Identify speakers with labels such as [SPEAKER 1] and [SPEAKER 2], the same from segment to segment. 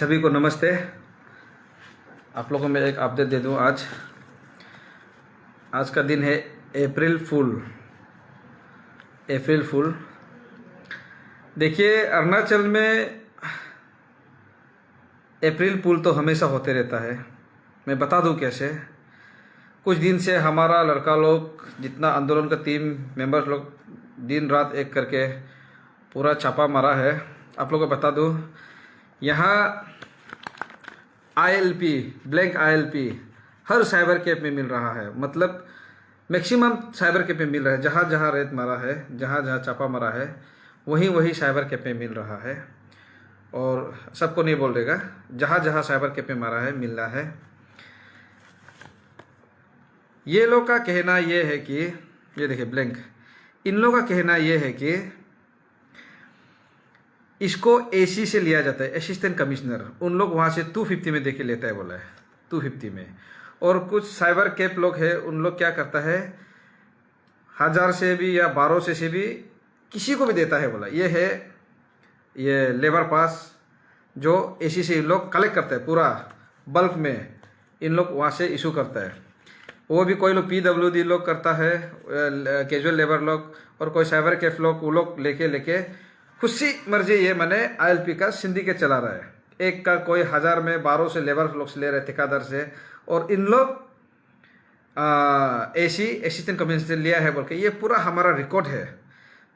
[SPEAKER 1] सभी को नमस्ते। आप लोगों को मैं एक अपडेट दे दूं। आज का दिन है अप्रैल फूल। देखिए, अरुणाचल में अप्रैल फूल तो हमेशा होते रहता है। मैं बता दूं कैसे। कुछ दिन से हमारा लड़का लोग जितना आंदोलन का टीम मेंबर्स लोग दिन रात एक करके पूरा छापा मारा है। आप लोगों को बता दूं, यहाँ ILP ब्लैंक ILP हर साइबर कैफ में मिल रहा है। मतलब मैक्सिमम साइबर कैफ में मिल रहा है। जहाँ जहाँ रेत मारा है, जहाँ जहाँ छापा मारा है, वही साइबर कैफ में मिल रहा है। और सबको नहीं बोल देगा, जहाँ जहाँ साइबर कैफ में मारा है मिल रहा है। ये लोग का कहना ये है कि ये देखिए ब्लैंक, इन लोग का कहना ये है कि इसको AC से लिया जाता है, असिस्टेंट कमिश्नर। उन लोग वहाँ से 250 में देके लेता है, बोला है 250 में। और कुछ साइबर कैप लोग हैं, उन लोग क्या करता है 1000 से भी या 1200 से भी किसी को भी देता है, बोला। ये है ये लेबर पास जो AC से इन लोग कलेक्ट करता है, पूरा बल्क में इन लोग वहाँ से इशू करता है। वो भी कोई लोग PWD लोग करता है, कैजुअल लेबर लोग, और कोई साइबर कैफ लोग, वो लोग लेके खुद सी मर्जी ये मैंने ILP का सिंडिकेट चला रहा है। एक का कोई 1000 में 1200 लेबर लोग से ले रहे ठेकेदार से, और इन लोग AC असिस्टेंट कमिश्नर से लिया है बोल के। ये पूरा हमारा रिकॉर्ड है,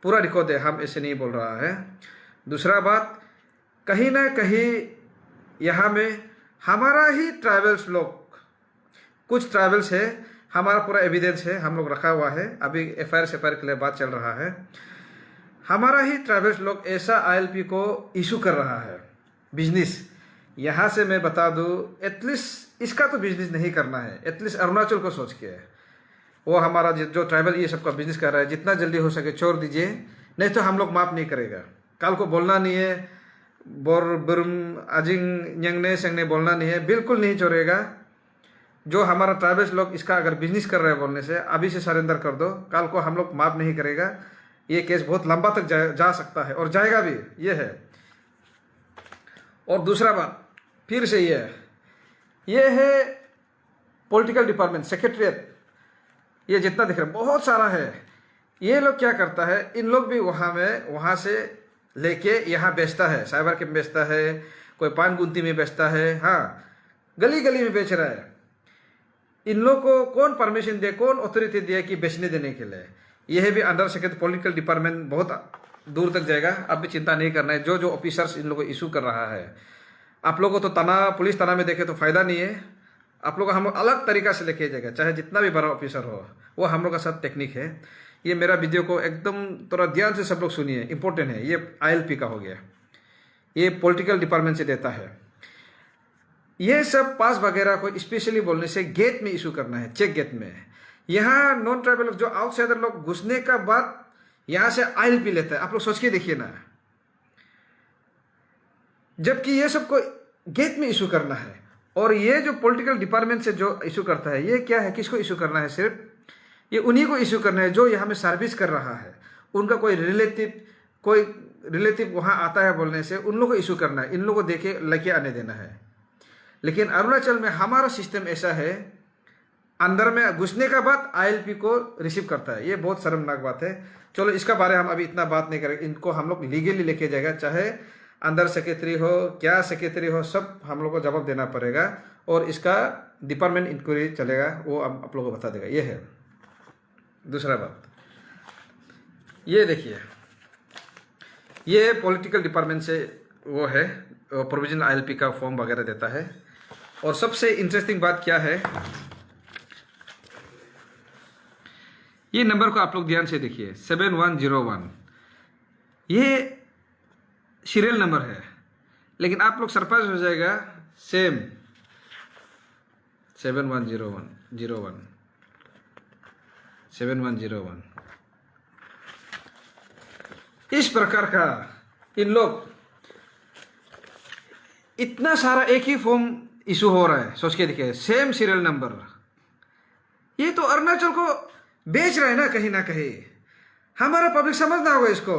[SPEAKER 1] पूरा रिकॉर्ड है, हम ऐसे नहीं बोल रहा है। दूसरा बात, कहीं ना कहीं यहाँ में हमारा ही ट्राइबल्स लोग, कुछ ट्राइबल्स है, हमारा पूरा एविडेंस है, हम लोग रखा हुआ है। अभी FIR के लिए बात चल रहा है। हमारा ही ट्राइबल्स लोग ऐसा ILP को इशू कर रहा है बिजनेस। यहाँ से मैं बता दूँ, एटलीस्ट इसका तो बिजनेस नहीं करना है, एटलीस्ट अरुणाचल को सोच के। वो हमारा जो ट्राइबल ये सबका बिजनेस कर रहा है, जितना जल्दी हो सके छोड़ दीजिए, नहीं तो हम लोग माफ़ नहीं करेगा। कल को बोलना नहीं है बोर बुरम अजिंग यंगने संगने बोलना नहीं है, बिल्कुल नहीं छोड़ेगा। जो हमारा ट्राइबल्स लोग इसका अगर बिजनेस कर रहे हैं बोलने से, अभी से सरेंडर कर दो, कल को हम लोग माफ़ नहीं करेगा। ये केस बहुत लंबा तक जा सकता है और जाएगा भी, ये है। और दूसरा बात फिर से ये है पॉलिटिकल डिपार्टमेंट, सेक्रेटरीट, ये जितना दिख रहा है बहुत सारा है। ये लोग क्या करता है, इन लोग भी वहाँ से लेके यहाँ बेचता है, साइबर के बेचता है, कोई पान गुंती में बेचता है, हाँ गली गली में बेच रहा है। इन लोग को कौन परमिशन दे, कौन अथॉरिटी दिया कि बेचने देने के लिए? यह भी अंडर सेक्रेटरी पॉलिटिकल डिपार्टमेंट बहुत दूर तक जाएगा। अब भी चिंता नहीं करना है। जो ऑफिसर्स इन लोगों को इशू कर रहा है, आप लोगों को तो पुलिस थाना में देखे तो फायदा नहीं है। आप लोग हम अलग तरीका से लेके जाएगा, चाहे जितना भी बड़ा ऑफिसर हो। वो हम लोग का सब टेक्निक है। ये मेरा वीडियो को एकदम थोड़ा ध्यान से सब लोग सुनिए, इंपॉर्टेंट है। ये ILP का हो गया, ये पॉलिटिकल डिपार्टमेंट से देता है। ये सब पास वगैरह को स्पेशली बोलने से गेट में इशू करना है, चेक गेट में। यहाँ नॉन ट्राइबल लोग, जो आउटसाइडर लोग घुसने का बाद यहाँ से ILP लेता है। आप लोग सोच के देखिए ना, जबकि ये सबको गेट में इशू करना है। और ये जो पॉलिटिकल डिपार्टमेंट से जो इशू करता है, ये क्या है, किसको इशू करना है? सिर्फ ये उन्हीं को इशू करना है जो यहाँ में सर्विस कर रहा है। उनका कोई रिलेटिव वहाँ आता है बोलने से उन लोगों को इशू करना है, इन लोगों को देके लेके आने देना है। लेकिन अरुणाचल में हमारा सिस्टम ऐसा है, अंदर में घुसने का बाद ILP को रिसीव करता है। ये बहुत शर्मनाक बात है। चलो इसका बारे में हम अभी इतना बात नहीं करेंगे। इनको हम लोग लीगली लेके जाएगा, चाहे अंदर सेक्रेटरी हो, क्या सेक्रेटरी हो, सब हम लोग को जवाब देना पड़ेगा। और इसका डिपार्टमेंट इंक्वायरी चलेगा, वो आप लोगों को बता देगा। ये है दूसरा बात। ये देखिए, ये पॉलिटिकल डिपार्टमेंट से वो है, प्रोविजनल ILP का फॉर्म वगैरह देता है। और सबसे इंटरेस्टिंग बात क्या है, ये नंबर को आप लोग ध्यान से देखिए, 7101। ये सीरियल नंबर है, लेकिन आप लोग सरप्राइज हो जाएगा। सेम 7101 इस प्रकार का इन लोग इतना सारा एक ही फॉर्म इशू हो रहा है। सोच के देखिए, सेम सीरियल नंबर। ये तो अरुणाचल को बेच रहा है ना कहीं। हमारा पब्लिक समझना होगा इसको।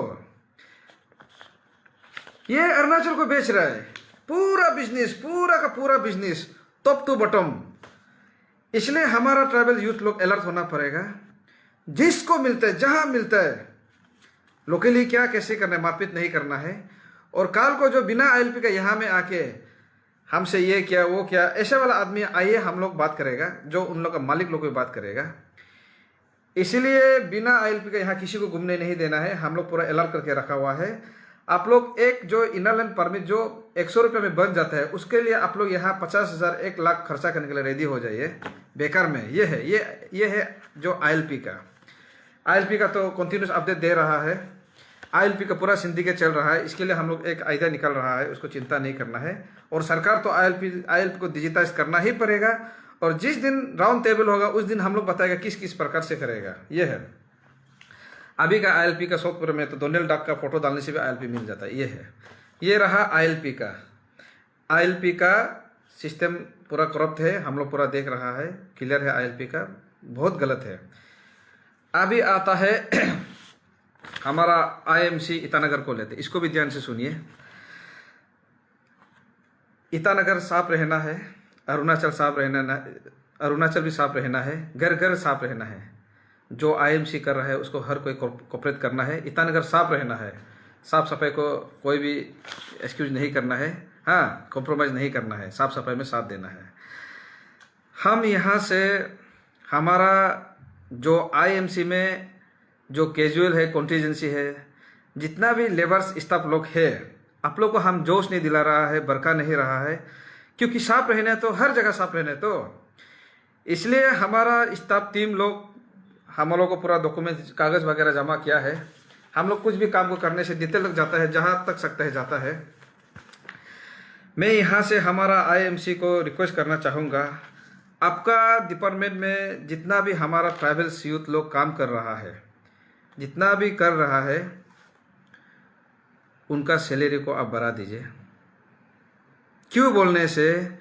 [SPEAKER 1] ये अरुणाचल को बेच रहा है। पूरा बिजनेस, पूरा का पूरा बिजनेस टॉप टू बॉटम। इसलिए हमारा ट्राइबल यूथ लोग अलर्ट होना पड़ेगा। जिसको मिलता है, जहां मिलता है, लोकली क्या कैसे करना है, मारपीट नहीं करना है। और काल को जो बिना आईएलपी का यहाँ में आके हमसे ये क्या वो क्या, ऐसे वाला आदमी आइए हम लोग बात करेगा, जो उन लोग का मालिक लोग भी बात करेगा। इसीलिए बिना आईएलपी का यहाँ किसी को घूमने नहीं देना है। हम लोग पूरा अलर्ट करके रखा हुआ है। आप लोग एक जो इनर लाइन परमिट जो 100 रुपये में बन जाता है, उसके लिए आप लोग यहाँ 50,000 1 लाख खर्चा करने के लिए रेडी हो जाइए बेकार में। ये है जो आईएलपी का। आईएलपी का तो कंटिन्यूस अपडेट दे रहा है। आईएलपी का पूरा सिंडिकेट चल रहा है। इसके लिए हम लोग एक आइडिया निकल रहा है, उसको चिंता नहीं करना है। और सरकार तो आईएलपी को डिजिटाइज करना ही पड़ेगा। और जिस दिन राउंड टेबल होगा उस दिन हम लोग बताएगा किस किस प्रकार से करेगा। ये है अभी का आईएलपी का सोदपुर में तो डोनाल्ड डक का फोटो डालने से भी आईएलपी मिल जाता है। ये है, ये रहा आईएलपी का। आईएलपी का सिस्टम पूरा करप्ट है, हम लोग पूरा देख रहा है, क्लियर है। आईएलपी का बहुत गलत है। अभी आता है हमारा आईएमसी ईटानगर को लेते, इसको भी ध्यान से सुनिए। ईटानगर साफ रहना है, अरुणाचल साफ रहना, अरुणाचल भी साफ रहना है, घर घर साफ रहना है। जो आईएमसी कर रहा है उसको हर कोई कोऑपरेट करना है। ईटानगर साफ रहना है, साफ सफाई को कोई भी एक्सक्यूज नहीं करना है। हाँ, कॉम्प्रोमाइज़ नहीं करना है, साफ सफाई में साथ देना है। हम यहाँ से हमारा जो आईएमसी में जो कैजुअल है, कॉन्टीजेंसी है, जितना भी लेबर्स स्टाफ लोग है, आप लोग को हम जोश नहीं दिला रहा है, बरका नहीं रहा है, क्योंकि साफ रहने तो हर जगह साफ रहने तो। इसलिए हमारा स्टाफ टीम लोग हम लोग को पूरा डॉक्यूमेंट कागज़ वगैरह जमा किया है। हम लोग कुछ भी काम को करने से डिटेल तक जाता है, जहाँ तक सकता है जाता है। मैं यहाँ से हमारा आईएमसी को रिक्वेस्ट करना चाहूँगा, आपका डिपार्टमेंट में जितना भी हमारा ट्राइबल्स यूथ लोग काम कर रहा है, जितना भी कर रहा है, उनका सैलरी को आप बढ़ा दीजिए। क्यों बोलने से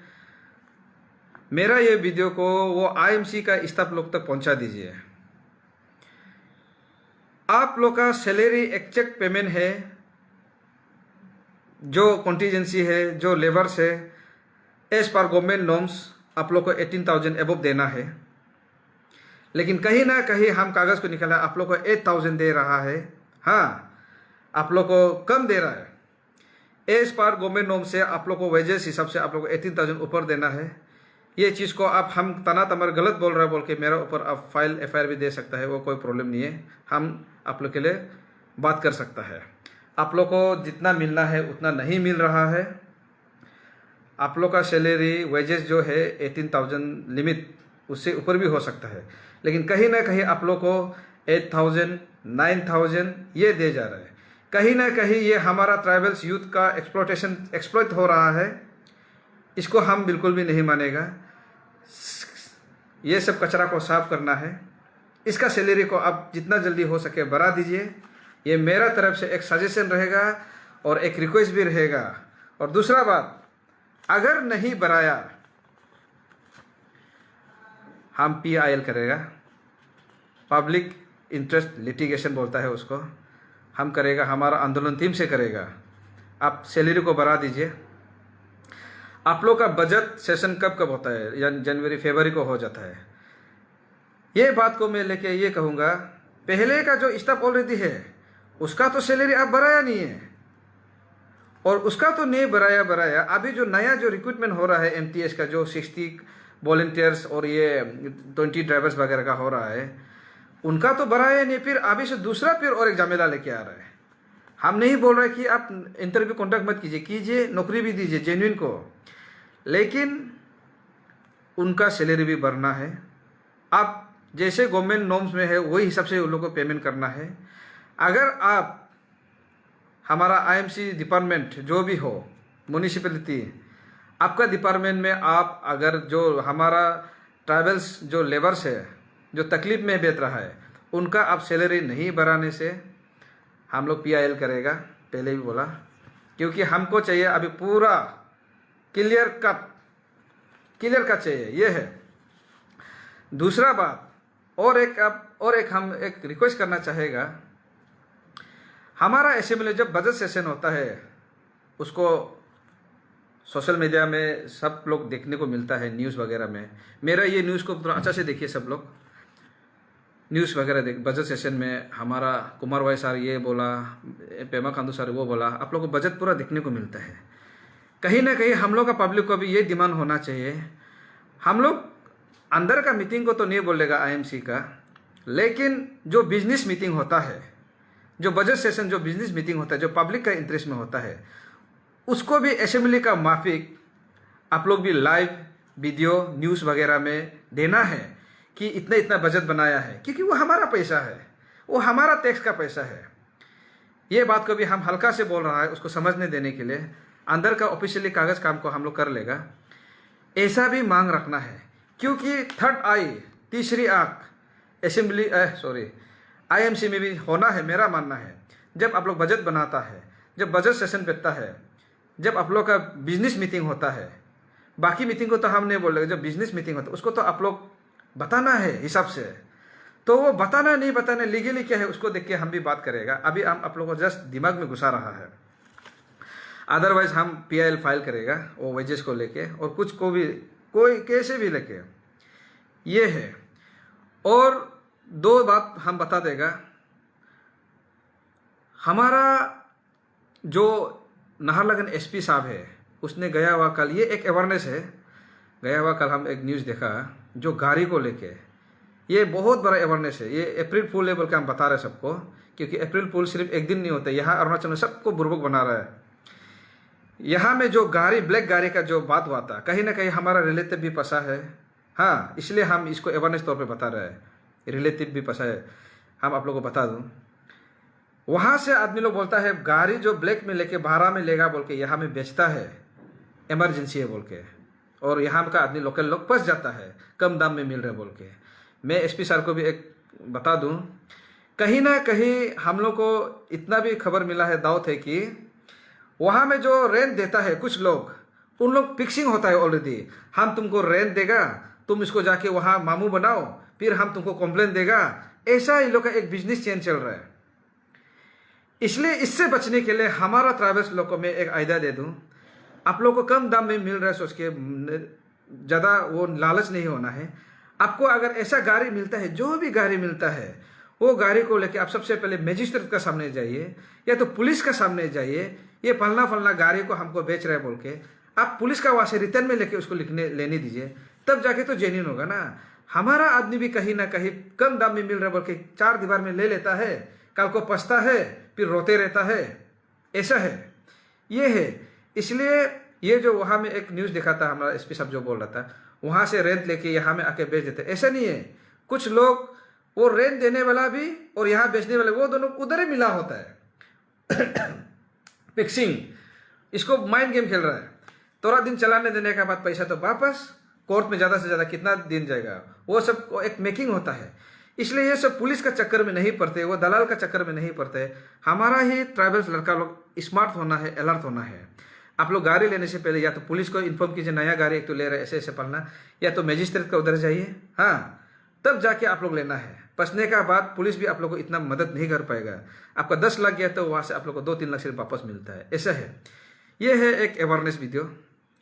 [SPEAKER 1] मेरा ये वीडियो को वो आईएमसी का स्टाफ लोग तक पहुंचा दीजिए। आप लोग का सैलरी एक चेक पेमेंट है, जो कॉन्टीजेंसी है, जो लेबर्स है, एज पर गवर्नमेंट नॉर्म्स आप लोग को 18,000 एबव देना है। लेकिन कहीं ना कहीं हम कागज़ को निकाला, आप लोग को 8,000 दे रहा है। हाँ, आप लोग को कम दे रहा है। एज पर गवर्नमेंट नॉर्म से आप लोग को वेजेस हिसाब से आप लोग को 18,000 ऊपर देना है। ये चीज़ को आप हम तना तमर गलत बोल रहा है बोल के मेरा ऊपर आप फाइल एफआईआर भी दे सकता है, वो कोई प्रॉब्लम नहीं है। हम आप लोग के लिए बात कर सकता है। आप लोग को जितना मिलना है उतना नहीं मिल रहा है। आप लोग का सैलरी वेजेस जो है 18,000 लिमिट, उससे ऊपर भी हो सकता है। लेकिन कहीं ना कहीं आप लोग को 8,000 9,000 ये दे जा रहा है। कहीं ना कहीं ये हमारा ट्राइबल्स यूथ का एक्सप्लॉइट हो रहा है। इसको हम बिल्कुल भी नहीं मानेगा। ये सब कचरा को साफ करना है। इसका सैलरी को आप जितना जल्दी हो सके बढ़ा दीजिए। ये मेरा तरफ से एक सजेशन रहेगा और एक रिक्वेस्ट भी रहेगा। और दूसरा बात, अगर नहीं बढ़ाया हम PIL करेगा, पब्लिक इंटरेस्ट लिटिगेशन बोलता है उसको, हम करेगा। हमारा आंदोलन टीम से करेगा। आप सैलरी को बढ़ा दीजिए। आप लोग का बजट सेशन कब कब होता है? जनवरी फरवरी को हो जाता है। ये बात को मैं लेके ये कहूँगा, पहले का जो स्टाफ ऑलरेडी है उसका तो सैलरी आप बढ़ाया नहीं है, और उसका तो नहीं बढ़ाया। अभी जो नया जो रिक्रूटमेंट हो रहा है MTS का, जो 60 वॉलंटियर्स और ये 20 ड्राइवर्स वगैरह का हो रहा है, उनका तो बढ़ाया नहीं। फिर अभी से दूसरा फिर और एक झमेला लेके आ रहा है। हम नहीं बोल रहे कि आप इंटरव्यू कॉन्टैक्ट मत कीजिए, नौकरी भी दीजिए जेन्युइन को, लेकिन उनका सैलरी भी बढ़ना है। आप जैसे गवर्नमेंट नॉर्म्स में है वही हिसाब से उन लोगों को पेमेंट करना है। अगर आप हमारा IMC डिपार्टमेंट जो भी हो, म्यूनिसिपैलिटी, आपका डिपार्टमेंट में आप अगर जो हमारा ट्राइबल्स जो लेबर्स है जो तकलीफ में बैठ रहा है, उनका आप सैलरी नहीं बढ़ाने से हम लोग PIL करेगा। पहले भी बोला, क्योंकि हमको चाहिए अभी पूरा क्लियर कट चाहिए। ये है। दूसरा बात, और एक हम एक रिक्वेस्ट करना चाहेगा, हमारा असेंबली जब बजट सेशन होता है उसको सोशल मीडिया में सब लोग देखने को मिलता है, न्यूज़ वगैरह में। मेरा ये न्यूज़ को थोड़ा अच्छा से देखिए सब लोग। न्यूज़ वगैरह देख, बजट सेशन में हमारा कुमार भाई सर ये बोला, पेमा खांडू सर वो बोला, आप लोग को बजट पूरा देखने को मिलता है। कहीं ना कहीं हम लोग का पब्लिक को भी ये डिमांड होना चाहिए। हम लोग अंदर का मीटिंग को तो नहीं बोलेगा आईएमसी का, लेकिन जो बिजनेस मीटिंग होता है, जो बजट सेशन, जो बिजनेस मीटिंग होता है, जो पब्लिक का इंटरेस्ट में होता है, उसको भी असेंबली का माफिक आप लोग भी लाइव वीडियो न्यूज़ वगैरह में देना है कि इतना इतना बजट बनाया है, क्योंकि वो हमारा पैसा है, वो हमारा टैक्स का पैसा है। ये बात को भी हम हल्का से बोल रहा है, उसको समझने देने के लिए अंदर का ऑफिशियली कागज़ काम को हम लोग कर लेगा, ऐसा भी मांग रखना है। क्योंकि थर्ड आई, तीसरी आंख असेंबली आईएमसी में भी होना है। मेरा मानना है जब आप लोग बजट बनाता है, जब बजट सेशन बैठता है, जब आप लोग का बिजनेस मीटिंग होता है, बाकी मीटिंग को तो हम नहीं बोल रहे, जब बिजनेस मीटिंग होता है उसको तो आप लोग बताना है हिसाब से। तो वो बताना नहीं बताना लीगली क्या है उसको देख के हम भी बात करेगा। अभी हम आप लोगों को जस्ट दिमाग में घुसा रहा है, अदरवाइज हम पीआईएल फाइल करेगा वो वेजेस को लेके, और कुछ को भी कोई कैसे भी लेके, ये है। और दो बात हम बता देगा, हमारा जो नाहरलगुन एसपी साहब है, उसने गया हुआ कल, ये एक अवेयरनेस है, गया हुआ कल हम एक न्यूज़ देखा जो गाड़ी को लेके, ये बहुत बड़ा अवेयरनेस है। ये अप्रैल फूल है बोल के हम बता रहे हैं सबको, क्योंकि अप्रैल फूल सिर्फ एक दिन नहीं होता, यहाँ अरुणाचल में सबको बुर्बक बना रहा है। यहाँ में जो गाड़ी, ब्लैक गाड़ी का जो बात हुआ था, कहीं ना कहीं हमारा रिलेटिव भी फंसा है। हाँ, इसलिए हम इसको अवेयरनेस तौर पे बता रहे हैं, रिलेटिव भी फंसा है। हम आप लोगों को बता दूं, वहाँ से आदमी लोग बोलता है गाड़ी जो ब्लैक में लेके भाड़ा में लेगा बोल के यहाँ में बेचता है, इमरजेंसी है बोल के, और यहाँ का आदमी लोकल लोग फंस जाता है, कम दाम में मिल रहे बोल के। मैं एसपी सर को भी एक बता दूं, कहीं ना कहीं हम लोग को इतना भी खबर मिला है, दावत है कि वहाँ में जो रेंट देता है कुछ लोग, उन लोग फिक्सिंग होता है ऑलरेडी, हम तुमको रेंट देगा, तुम इसको जाके वहाँ मामू बनाओ, फिर हम तुमको कंप्लेन देगा। ऐसा इन लोग का एक बिजनेस चेन चल रहा है। इसलिए इससे बचने के लिए हमारा ट्रैवल्स लोग को मैं एक आइडिया दे दूं, आप लोग को कम दाम में मिल रहा है सोच के ज़्यादा वो लालच नहीं होना है। आपको अगर ऐसा गाड़ी मिलता है, जो भी गाड़ी मिलता है, वो गाड़ी को लेके आप सबसे पहले मजिस्ट्रेट का सामने जाइए या तो पुलिस का सामने जाइए, ये फलना फलना गाड़ी को हमको बेच रहे बोल के आप पुलिस का वहाँ से रिटर्न में लेके उसको लेने दीजिए, तब जाके तो जेन्युइन होगा ना। हमारा आदमी भी कहीं ना कहीं कम दाम में मिल रहा है बोल के चार दीवार में ले लेता है, कल को पछता है, फिर रोते रहता है। ऐसा है, ये है। इसलिए ये जो वहाँ में एक न्यूज़ दिखा था, हमारा एसपी साहब जो बोल रहा था, वहाँ से रेंट लेके यहाँ में आके बेच देते, ऐसा नहीं है। कुछ लोग वो रेंट देने वाला भी और यहाँ बेचने वाले, वो दोनों उधर ही मिला होता है। फिक्सिंग, इसको माइंड गेम खेल रहा है। थोड़ा दिन चलाने देने के बाद पैसा तो वापस कोर्ट में, ज़्यादा से ज़्यादा कितना दिन जाएगा, वो सब एक मेकिंग होता है। इसलिए ये सब पुलिस का चक्कर में नहीं पड़ते, वो दलाल का चक्कर में नहीं पड़ते। हमारा ही ट्रैवल्स लड़का लोग स्मार्ट होना है, अलर्ट होना है। आप लोग गाड़ी लेने से पहले या तो पुलिस को इन्फॉर्म कीजिए, नया गाड़ी एक तो ले रहे ऐसे ऐसे पढ़ना, या तो मजिस्ट्रेट का उधर जाइए, हाँ, तब जाके आप लोग लेना है। फंसने का बाद पुलिस भी आप लोग को इतना मदद नहीं कर पाएगा। आपका 10 लाख गया तो वहाँ से आप लोग को 2-3 लाख सिर्फ वापस मिलता है, ऐसा है। ये है एक अवेयरनेस वीडियो,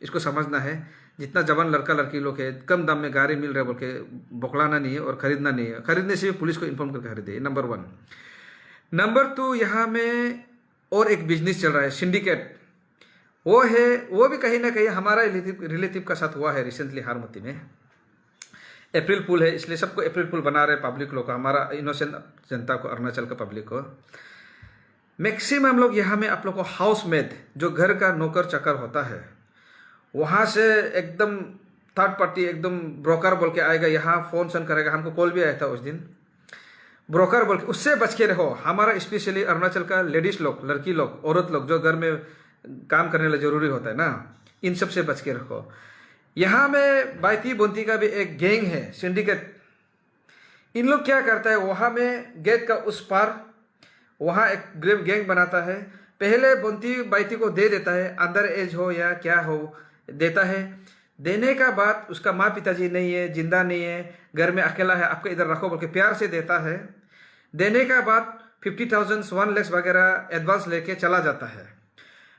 [SPEAKER 1] इसको समझना है। जितना जवान लड़का लड़की लोग है, कम दाम में गाड़ी मिल रहा है बोल के बौखलाना नहीं है और ख़रीदना नहीं है। खरीदने से भी पुलिस को इन्फॉर्म करके खरीदे, नंबर 1। नंबर 2, यहाँ में और एक बिजनेस चल रहा है, सिंडिकेट। वो है, वो भी कहीं ना कहीं हमारा रिलेटिव का साथ हुआ है रिसेंटली हारमती में। अप्रैल फूल है, इसलिए सबको अप्रैल फूल बना रहे पब्लिक लोग, हमारा इनोसेंट जनता को, अरुणाचल का पब्लिक को। मैक्सिमम लोग यहाँ में आप लोग को हाउसमेड, जो घर का नौकर चाकर होता है, वहाँ से एकदम थर्ड पार्टी, एकदम ब्रोकर बोल के आएगा, यहाँ फ़ोन सन करेगा। हमको कॉल भी आया था उस दिन, ब्रोकर बोल के, उससे बच के रहो। हमारा स्पेशली अरुणाचल का लेडीज़ लोग, लड़की लोग, औरत लोग जो घर में काम करने वाला जरूरी होता है ना, इन सब से बच के रखो। यहाँ में बाइती बोंती का भी एक गैंग है, सिंडिकेट। इन लोग क्या करता है, वहाँ में गेट का उस पार वहाँ एक गैंग बनाता है। पहले बोंती बाइती को दे देता है, अंडर एज हो या क्या हो, देता है। देने का बाद उसका माँ पिताजी नहीं है, जिंदा नहीं है, घर में अकेला है, आपको इधर रखो बोल के प्यार से देता है। देने का बाद 50,000 1 लाख वगैरह एडवांस लेके चला जाता है।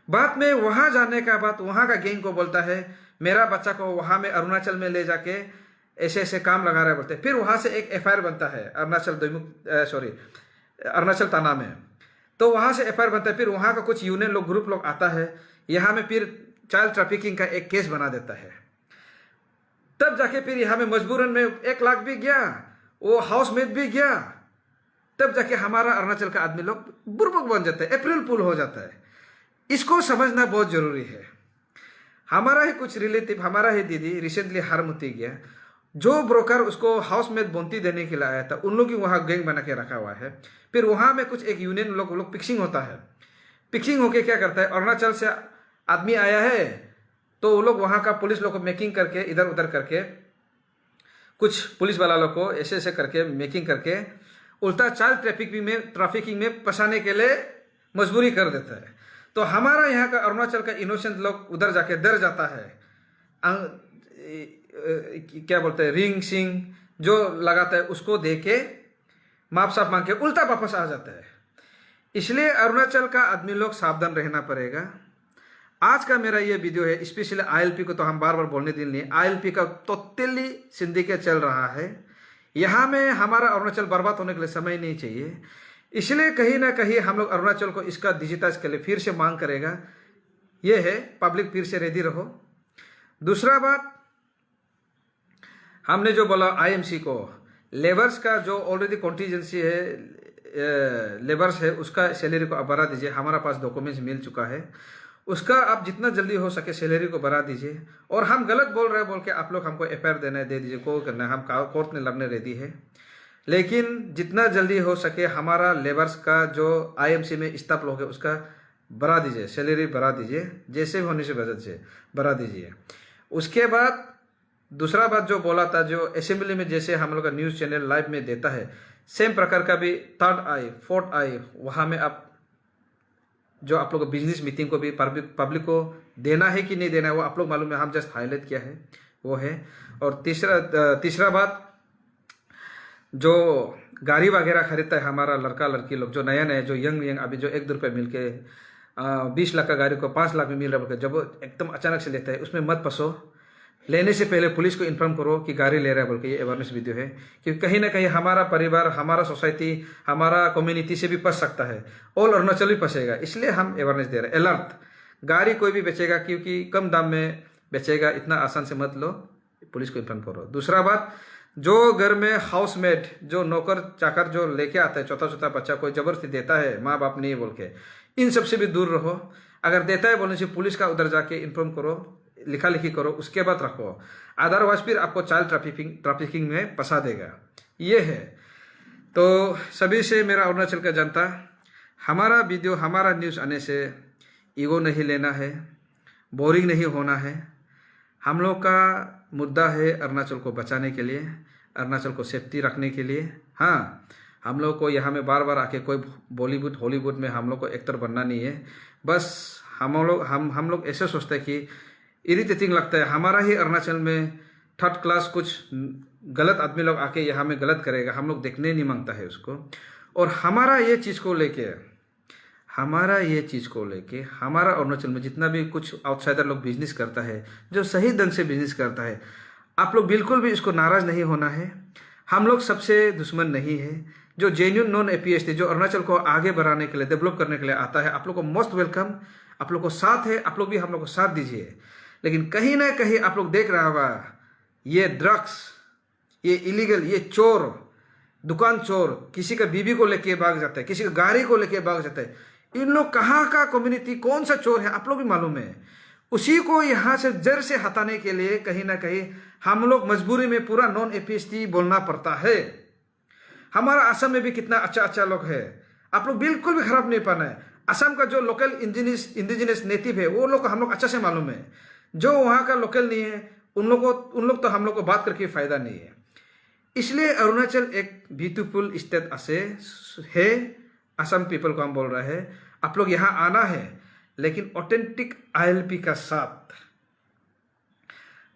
[SPEAKER 1] बाद में वहां जाने का बाद वहां का गैंग को बोलता है मेरा बच्चा को वहां में अरुणाचल में ले जाके ऐसे ऐसे काम लगा रहे बोलते हैं। फिर वहां से एक एफआईआर बनता है अरुणाचल थाना में। तो वहां से एफआईआर बनता है, फिर वहां का कुछ यूनियन लोग ग्रुप लोग आता है यहाँ में, फिर चाइल्ड ट्रैफिकिंग का एक केस बना देता है। तब जाके फिर यहाँ में मजबूरन में 1 लाख भी गया, वो हाउसमेट भी गया, तब जाके हमारा अरुणाचल का आदमी लोग बुर्बक बन जाता है, अप्रैल फूल हो जाता है। इसको समझना बहुत जरूरी है। हमारा ही कुछ रिलेटिव, हमारा ही दीदी रिसेंटली हारमुती गया, जो ब्रोकर उसको हाउसमेट बोनती देने के लिए आया था, उन लोग की वहाँ गैंग बना के रखा हुआ है। फिर वहाँ में कुछ एक यूनियन लोग पिक्सिंग होता है। पिक्सिंग होके क्या करता है, अरुणाचल से आदमी आया है तो वो लोग वहाँ का पुलिस लोग को मेकिंग करके इधर उधर करके, कुछ पुलिस वाला लोग को ऐसे ऐसे करके मेकिंग करके उल्टा चाइल्ड ट्रैफिकिंग में फंसाने के लिए मजबूरी कर देता है। तो हमारा यहाँ का अरुणाचल का इनोसेंट लोग उधर जाके डर जाता है, क्या बोलते हैं, रिंग सिंग जो लगाता है उसको दे के माप साफ मांग के उल्टा वापस आ जाता है। इसलिए अरुणाचल का आदमी लोग सावधान रहना पड़ेगा। आज का मेरा ये वीडियो है स्पेशली आईएलपी को तो हम बार बार बोलने दिन नहीं, आईएलपी का टोटली सिंडिकेट चल रहा है यहाँ में। हमारा अरुणाचल बर्बाद होने के लिए समय नहीं चाहिए। इसलिए कहीं ना कहीं हम लोग अरुणाचल को इसका डिजिटाइज के लिए फिर से मांग करेगा। ये है पब्लिक, फिर से रेडी रहो। दूसरा बात, हमने जो बोला आईएमसी को लेबर्स का जो ऑलरेडी कॉन्टीजेंसी है, लेबर्स है, उसका सैलरी को आप बढ़ा दीजिए। हमारा पास डॉक्यूमेंट्स मिल चुका है, उसका आप जितना जल्दी हो सके सैलरी को बढ़ा दीजिए। और हम गलत बोल रहे हैं बोल के आप लोग हमको एफआईआर देना है, दे दीजिए, को करना है, हम कोर्ट में लड़ने रेडी है। लेकिन जितना जल्दी हो सके हमारा लेबर्स का जो आईएमसी में स्टाफ लोग है उसका बढ़ा दीजिए, सैलरी बढ़ा दीजिए, जैसे होने से बजट से बढ़ा दीजिए। उसके बाद दूसरा बात जो बोला था, जो असेंबली में जैसे हम लोग का न्यूज़ चैनल लाइव में देता है, सेम प्रकार का भी 3rd आई 4th आई वहाँ में आप जो आप लोग बिजनेस मीटिंग को भी पब्लिक को देना है कि नहीं देना है वो आप लोग मालूम है, हम जस्ट हाईलाइट किया है वो है। और तीसरा बात, जो गाड़ी वगैरह खरीदता है हमारा लड़का लड़की लोग, जो नया नया जो यंग अभी जो 1-2 रुपये मिल के 20 लाख का गाड़ी को 5 लाख में मिल रहा है, जब वो एकदम अचानक से लेता है उसमें मत फंसो। लेने से पहले पुलिस को इन्फॉर्म करो कि गाड़ी ले रहा है बोल के। ये अवेयरनेस वीडियो है, क्योंकि कहीं ना कहीं हमारा परिवार, हमारा सोसाइटी, हमारा कम्युनिटी से भी फंस सकता है, ऑल अरुणाचल भी फंसेगा। इसलिए हम अवेयरनेस दे रहे हैं। अलर्ट, गाड़ी कोई भी बेचेगा क्योंकि कम दाम में बेचेगा, इतना आसान से मत लो, पुलिस को इन्फॉर्म करो। दूसरा बात, जो घर में हाउसमेट, जो नौकर चाकर जो लेके आता है, छोटा छोटा बच्चा कोई जबरदस्ती देता है, माँ बाप नहीं बोल के, इन सब से भी दूर रहो। अगर देता है बोलने से पुलिस का उधर जाके इन्फॉर्म करो, लिखा लिखी करो, उसके बाद रखो। अदरवाइज फिर आपको चाइल्ड ट्रैफिकिंग में फंसा देगा। ये है। तो सभी से मेरा अरुणाचल का जनता, हमारा वीडियो, हमारा न्यूज़ आने से ईगो नहीं लेना है, बोरिंग नहीं होना है। हम लोग का मुद्दा है अरुणाचल को बचाने के लिए, अरुणाचल को सेफ्टी रखने के लिए। हाँ, हम लोग को यहाँ में बार बार आके कोई बॉलीवुड हॉलीवुड में हम लोग को एक्टर बनना नहीं है। बस हम लोग ऐसे सोचते हैं कि इरिटेटिंग लगता है हमारा ही अरुणाचल में 3rd क्लास कुछ गलत आदमी लोग आके यहाँ में गलत करेगा, हम लोग देखने नहीं मांगता है उसको। और हमारा ये चीज़ को लेके हमारा अरुणाचल में जितना भी कुछ आउटसाइडर लोग बिजनेस करता है, जो सही ढंग से बिजनेस करता है, आप लोग बिल्कुल भी इसको नाराज़ नहीं होना है। हम लोग सबसे दुश्मन नहीं है। जो जेन्युइन नॉन एपीएस थे, जो अरुणाचल को आगे बढ़ाने के लिए, डेवलप करने के लिए आता है, आप लोग को मोस्ट वेलकम, आप लोग को साथ है, आप लोग भी हम लोग को साथ दीजिए। लेकिन कहीं ना कहीं आप लोग देख रहा होगा, ये ड्रग्स, ये इलीगल, ये चोर, दुकान चोर, किसी का बीबी को लेके भाग जाता है, किसी का गाड़ी को लेके भाग जाता है। इन लोग कहाँ का कम्युनिटी, कौन सा चोर है आप लोग भी मालूम है। उसी को यहाँ से जड़ से हटाने के लिए कहीं ना कहीं हम लोग मजबूरी में पूरा नॉन एपीएसटी बोलना पड़ता है। हमारा असम में भी कितना अच्छा अच्छा लोग है, आप लोग बिल्कुल भी खराब नहीं पाना है। असम का जो लोकल इंडिजिनस नेटिव है वो लोग को हम लोग अच्छा से मालूम है। जो वहाँ का लोकल नहीं है उन लोग तो हम लोग को बात करके फायदा नहीं है। इसलिए अरुणाचल एक ब्यूटीफुल स्टेट है, असम पीपल को हम बोल रहे हैं, आप लोग यहाँ आना है, लेकिन ऑथेंटिक आईएलपी का साथ।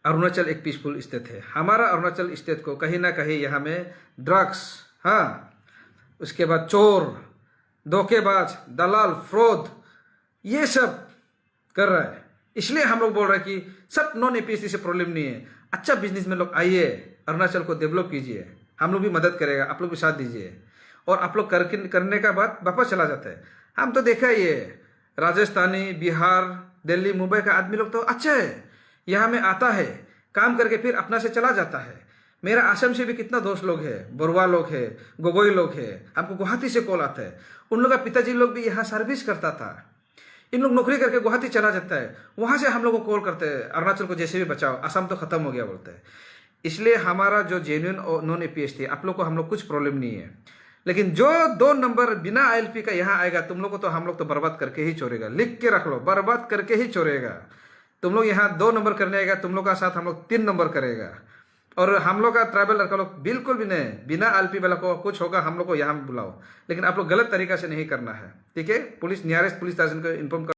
[SPEAKER 1] अरुणाचल एक पीसफुल स्टेट है। हमारा अरुणाचल स्टेट को कहीं ना कहीं यहाँ में ड्रग्स, हाँ, उसके बाद चोर, धोखेबाज, दलाल, फ्रॉड, ये सब कर रहा है। इसलिए हम लोग बोल रहे हैं कि सब नॉन एपीएससी से प्रॉब्लम नहीं है। अच्छा बिजनेस में लोग आइए, अरुणाचल को डेवलप कीजिए, हम लोग भी मदद करेगा, आप लोग भी साथ दीजिए। और आप लोग करने का बाद वापस चला जाता है। हम तो देखा ही है, राजस्थानी, बिहार, दिल्ली, मुंबई का आदमी लोग तो अच्छा है, यहाँ में आता है, काम करके फिर अपना से चला जाता है। मेरा आसाम से भी कितना दोस्त लोग है, बरुआ लोग है, गोगोई लोग है, हमको गुवाहाटी से कॉल आता है। उन लोग का पिताजी लोग भी यहाँ सर्विस करता था, इन लोग नौकरी करके गुवाहाटी चला जाता है, वहाँ से हम लोग को कॉल करते हैं, अरुणाचल को जैसे भी बचाओ, असम तो खत्म हो गया बोलते हैं। इसलिए हमारा जो जेन्युइन और नॉन एपीएस थी, आप लोग को हम लोग कुछ प्रॉब्लम नहीं है। लेकिन जो 2 नंबर बिना आईएलपी का यहाँ आएगा, तुम लोग को तो हम लोग तो बर्बाद करके ही छोड़ेगा। लिख के रख लो, बर्बाद करके ही छोड़ेगा। तुम लोग यहाँ 2 नंबर करने आएगा, तुम लोग का साथ हम लोग 3 नंबर करेगा। और हम लोग का ट्राइबल लड़का लोग बिल्कुल भी नहीं, बिना आईएलपी वाला को कुछ होगा हम लोग को यहाँ बुलाओ, लेकिन आप लोग गलत तरीका से नहीं करना है, ठीक है। पुलिस, नियरेस्ट पुलिस स्टेशन को इन्फॉर्म